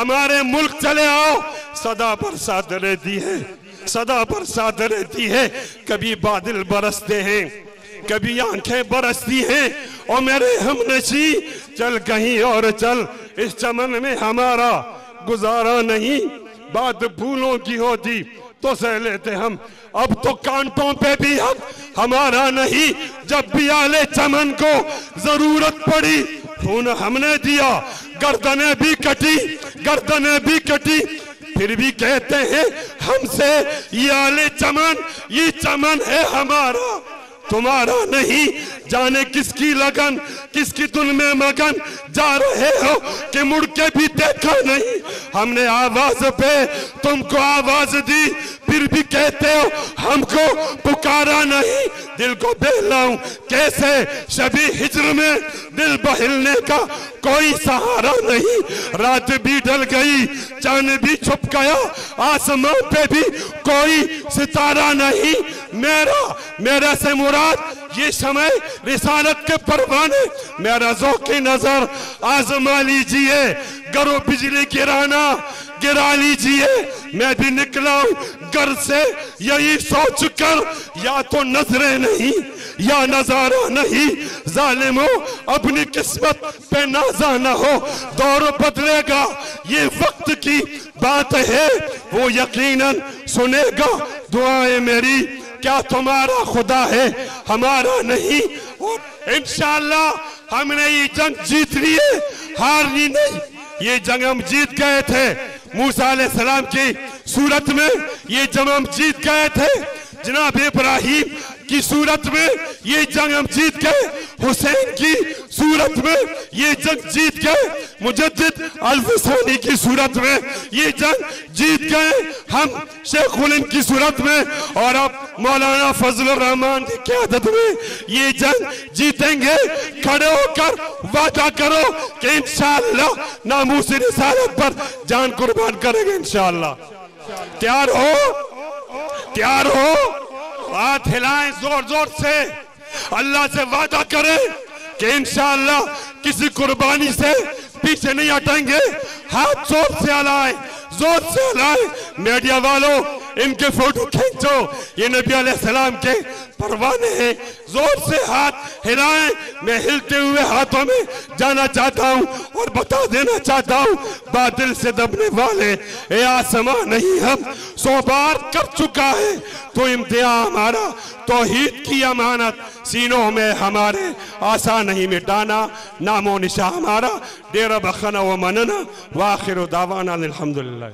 हमारे मुल्क चले आओ, सदा बरसात रहती है, सदा बरसात रहती है। कभी बादल बरसते हैं, कभी आंखें बरसती हैं। और मेरे हमनशी चल कहीं और चल, इस चमन में हमारा गुजारा नहीं। बात फूलों की होती तो सह लेते हम, अब तो कांटों पे भी हक हमारा नहीं। जब भी आले चमन को जरूरत पड़ी, खून हमने दिया, गर्दनें भी कटी, गर्दनें भी कटी। फिर भी कहते हैं हमसे, ये आले चमन, ये चमन है हमारा, तुम्हारा नहीं। जाने किसकी लगन, किसकी धुन में मगन जा रहे हो कि मुड़ के भी देखा नहीं। हमने आवाज पे तुमको आवाज दी, फिर भी कहते हो हमको पुकारा नहीं। दिल को बहलाऊं कैसे शबी हिज्र में, दिल बहलने का कोई सहारा नहीं। रात भी ढल गई, चांद भी छुप गया, आसमान पे भी कोई सितारा नहीं। मेरा से मुराद ये समय रिसालत के परवाने, मेरा ज़ौक़ नजर आजमा लीजिए। घरों बिजली गिरा लीजिए। मैं भी निकला हूं घर से यही सोच कर, या तो नजरें नहीं या नजारा नहीं। जालिमों अपनी किस्मत पे नाज़ा न हो, दौर बदलेगा ये वक्त की बात है, वो यकीनन सुनेगा दुआएं मेरी। क्या तुम्हारा खुदा है हमारा नहीं? और इंशाअल्लाह हमने ये जंग जीत ली है, हारनी नहीं। ये जंग हम जीत गए थे मूसा अलैहिस्सलाम की सूरत में, ये जंग हम जीत गए थे जनाब इब्राहिम की सूरत में, ये जंग हम जीत गए हुसैन की सूरत में, ये जंग जीत गए मुजद्दिद अल-हुसैनी की सूरत में, ये जंग जीत गए हम शेख उलिन की सूरत में, और अब मौलाना फजलुर रहमान की क़यादत में ये जंग जीतेंगे। खड़े होकर वादा करो कि इंशाअल्लाह नामूस रिसालत पर जान कुर्बान करेंगे इंशाअल्लाह। तैयार हो? तैयार हो? हाथ हिलाएं जोर जोर से, अल्लाह से वादा करें कि इंशाअल्लाह किसी कुर्बानी से पीछे नहीं हटेंगे। हाथ जोर से हिलाएं, जोर से हिलाएं। मीडिया वालों इनके फोटो खींचो, ये नबी अलैहिस्सलाम के परवाने हैं। जोर से हाथ हिलाएं। मैं हिलते हुए हाथों में जाना चाहता हूं और बता देना चाहता हूं, बातिल से दबने वाले ए आसमां नहीं हम 100 बार कर चुका है तो इम्तिहान हमारा। तौहीद की अमानत सीनों में हमारे आसान नहीं मिटाना, नामो निशा हमारा डेरा बखना व मनना। व आखिर दावाना अल्हम्दुलिल्लाह।